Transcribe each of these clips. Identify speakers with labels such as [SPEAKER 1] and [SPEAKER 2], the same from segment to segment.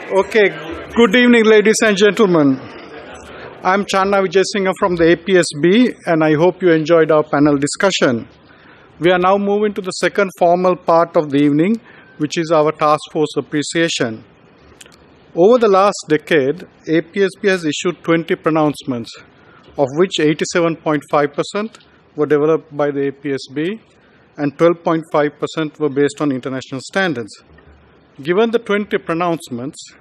[SPEAKER 1] Okay, good evening, ladies and gentlemen. I'm Channa Wijesinghe from the APESB, and I hope you enjoyed our panel discussion. We are now moving to the second formal part of the evening, which is our task force appreciation. Over the last decade, APESB has issued 20 pronouncements, of which 87.5% were developed by the APESB and 12.5% were based on international standards. Given the 20 pronouncements,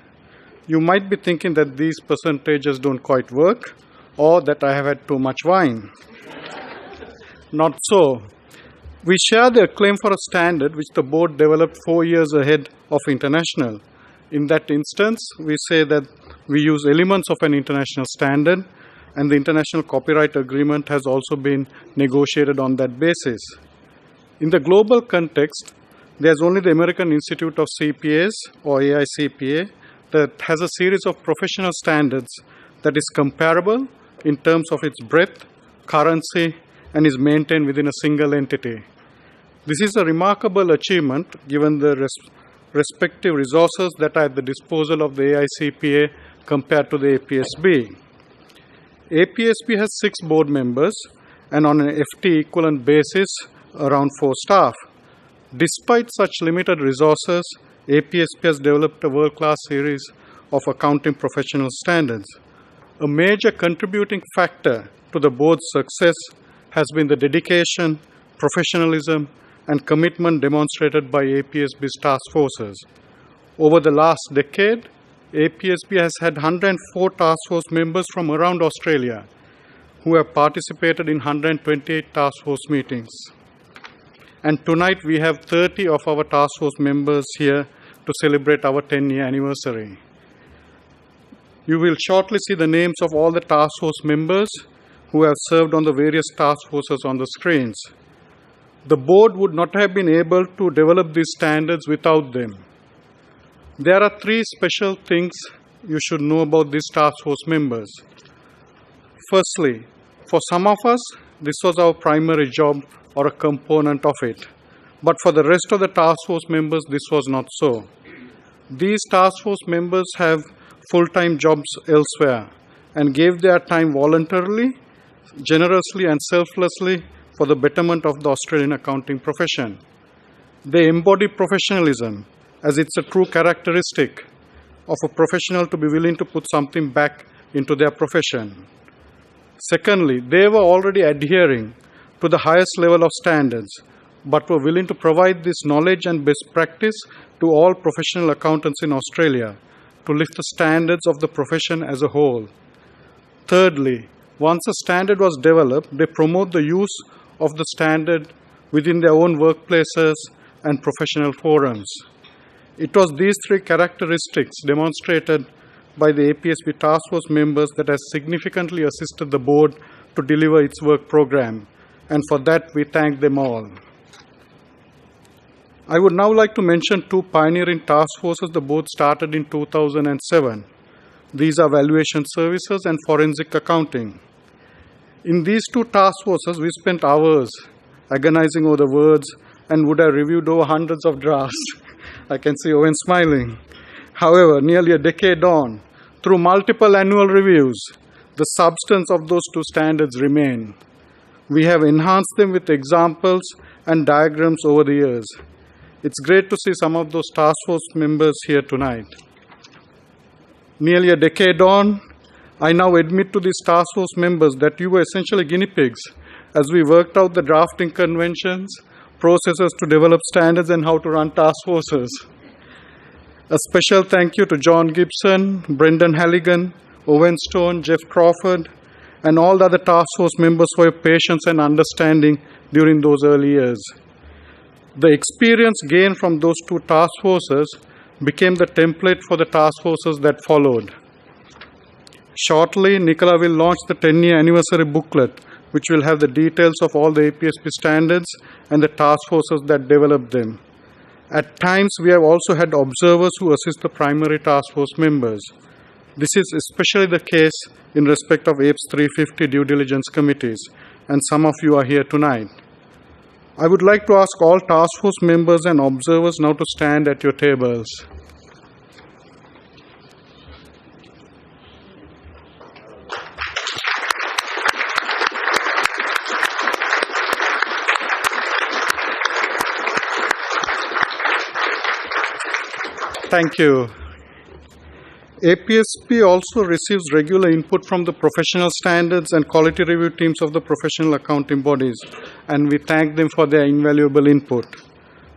[SPEAKER 1] you might be thinking that these percentages don't quite work or that I have had too much wine. Not so. We share the acclaim for a standard which the board developed 4 years ahead of international. In that instance, we say that we use elements of an international standard, and the International Copyright Agreement has also been negotiated on that basis. In the global context, there's only the American Institute of CPAs, or AICPA, that has a series of professional standards that is comparable in terms of its breadth, currency, and is maintained within a single entity. This is a remarkable achievement given the respective resources that are at the disposal of the AICPA compared to the APESB. APESB has 6 board members and on an FT equivalent basis around 4 staff. Despite such limited resources, APESB has developed a world-class series of accounting professional standards. A major contributing factor to the board's success has been the dedication, professionalism, and commitment demonstrated by APESB's task forces. Over the last decade, APESB has had 104 task force members from around Australia who have participated in 128 task force meetings. And tonight we have 30 of our task force members here to celebrate our 10-year anniversary. You will shortly see the names of all the task force members who have served on the various task forces on the screens. The board would not have been able to develop these standards without them. There are 3 special things you should know about these task force members. Firstly, for some of us, this was our primary job or a component of it. But for the rest of the task force members, this was not so. These task force members have full-time jobs elsewhere and gave their time voluntarily, generously, and selflessly for the betterment of the Australian accounting profession. They embody professionalism, as it's a true characteristic of a professional to be willing to put something back into their profession. Secondly, they were already adhering to the highest level of standards, but were willing to provide this knowledge and best practice to all professional accountants in Australia to lift the standards of the profession as a whole. Thirdly, once a standard was developed, they promote the use of the standard within their own workplaces and professional forums. It was these 3 characteristics demonstrated by the APESB task force members that has significantly assisted the board to deliver its work program, and for that we thank them all. I would now like to mention 2 pioneering task forces the board started in 2007. These are valuation services and forensic accounting. In these 2 task forces, we spent hours agonizing over the words and would have reviewed over hundreds of drafts. I can see Owen smiling. However, nearly a decade on, through multiple annual reviews, the substance of those 2 standards remain. We have enhanced them with examples and diagrams over the years. It's great to see some of those task force members here tonight. Nearly a decade on, I now admit to these task force members that you were essentially guinea pigs as we worked out the drafting conventions, processes to develop standards, and how to run task forces. A special thank you to John Gibson, Brendan Halligan, Owen Stone, Jeff Crawford, and all the other task force members for your patience and understanding during those early years. The experience gained from those 2 task forces became the template for the task forces that followed. Shortly, Nicola will launch the 10-year anniversary booklet, which will have the details of all the APESB standards and the task forces that developed them. At times, we have also had observers who assist the primary task force members. This is especially the case in respect of APES 350 due diligence committees, and some of you are here tonight. I would like to ask all task force members and observers now to stand at your tables. Thank you. APESB also receives regular input from the professional standards and quality review teams of the professional accounting bodies, and we thank them for their invaluable input.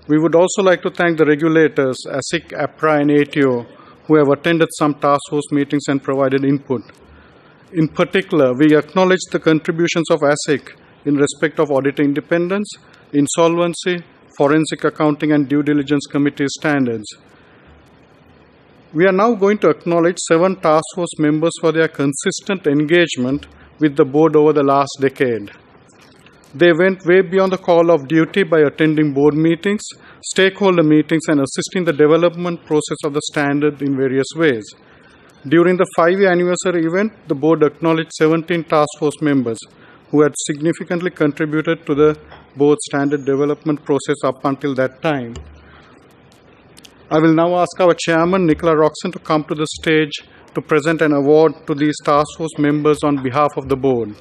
[SPEAKER 1] We would also like to thank the regulators, ASIC, APRA, and ATO, who have attended some task force meetings and provided input. In particular, we acknowledge the contributions of ASIC in respect of audit independence, insolvency, forensic accounting, and due diligence committee standards. We are now going to acknowledge 7 task force members for their consistent engagement with the board over the last decade. They went way beyond the call of duty by attending board meetings, stakeholder meetings, and assisting the development process of the standard in various ways. During the 5-year anniversary event, the board acknowledged 17 task force members who had significantly contributed to the board standard development process up until that time. I will now ask our chairman, Nicola Roxon, to come to the stage to present an award to these task force members on behalf of the board.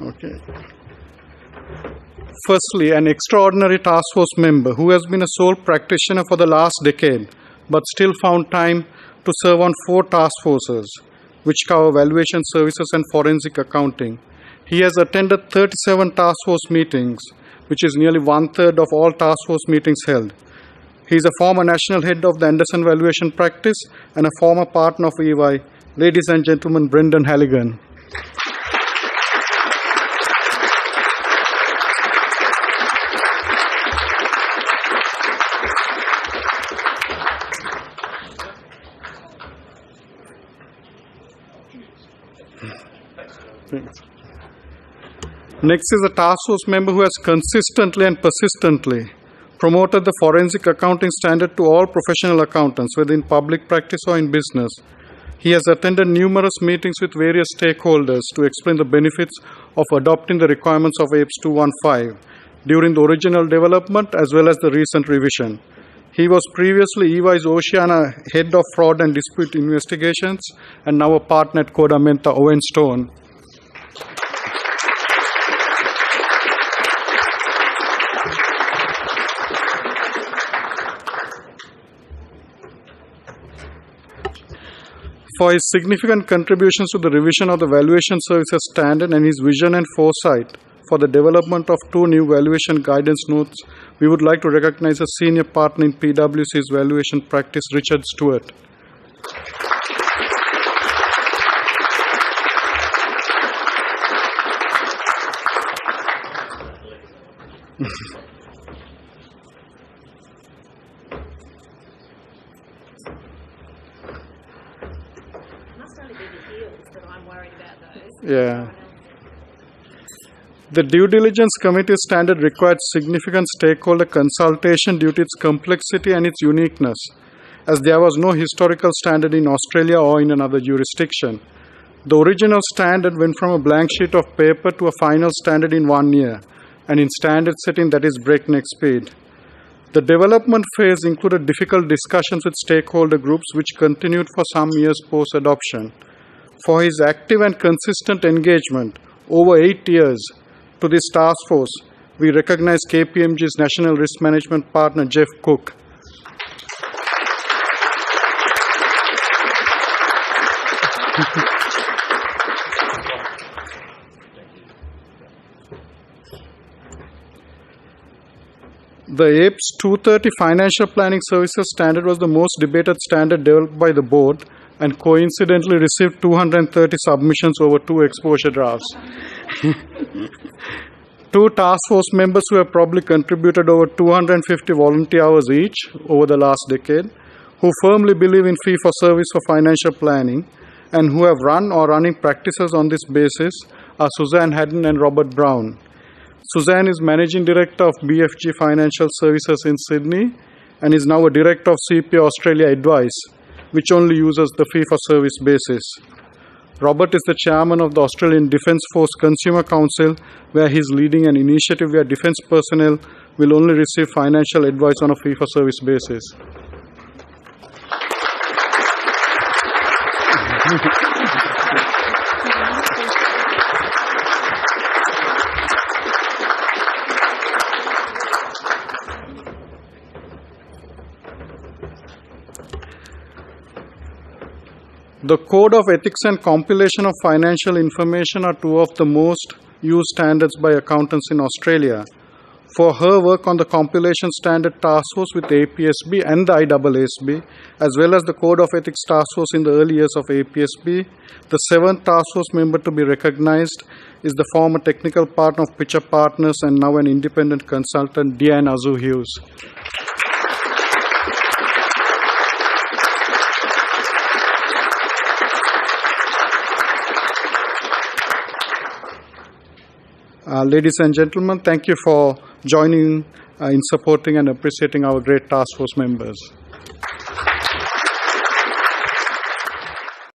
[SPEAKER 1] Okay. Firstly, an extraordinary task force member who has been a sole practitioner for the last decade, but still found time to serve on 4 task forces, which cover valuation services and forensic accounting. He has attended 37 task force meetings, which is nearly 1/3 of all task force meetings held. He is a former national head of the Anderson Valuation Practice and a former partner of EY. Ladies and gentlemen, Brendan Halligan. Thanks. Next is a task force member who has consistently and persistently promoted the forensic accounting standard to all professional accountants, whether in public practice or in business. He has attended numerous meetings with various stakeholders to explain the benefits of adopting the requirements of APES 215 during the original development as well as the recent revision. He was previously EY's Oceania Head of Fraud and Dispute Investigations and now a partner at Coda Menta Owen Stone. For his significant contributions to the revision of the valuation services standard and his vision and foresight for the development of 2 new valuation guidance notes, we would like to recognize a senior partner in PwC's valuation practice, Richard Stewart. Yeah. The due diligence committee standard required significant stakeholder consultation due to its complexity and its uniqueness, as there was no historical standard in Australia or in another jurisdiction. The original standard went from a blank sheet of paper to a final standard in 1 year, and in standard setting that is breakneck speed. The development phase included difficult discussions with stakeholder groups which continued for some years post-adoption. For his active and consistent engagement over 8 years to this task force, we recognize KPMG's National Risk Management Partner, Jeff Cook. The APES 230 Financial Planning Services Standard was the most debated standard developed by the board and coincidentally received 230 submissions over 2 exposure drafts. 2 task force members who have probably contributed over 250 volunteer hours each over the last decade, who firmly believe in fee-for-service for financial planning, and who have run or running practices on this basis are Suzanne Haddon and Robert Brown. Suzanne is Managing Director of BFG Financial Services in Sydney and is now a Director of CPA Australia Advice, which only uses the fee-for-service basis. Robert is the Chairman of the Australian Defence Force Consumer Council, where he is leading an initiative where defence personnel will only receive financial advice on a fee-for-service basis. The Code of Ethics and Compilation of Financial Information are two of the most used standards by accountants in Australia. For her work on the compilation standard Taskforce with APESB and the IAASB, as well as the Code of Ethics Taskforce in the early years of APESB, the seventh Taskforce member to be recognized is the former technical partner of Pitcher Partners and now an independent consultant, Diane Azu-Hughes. Ladies and gentlemen, thank you for joining in supporting and appreciating our great task force members.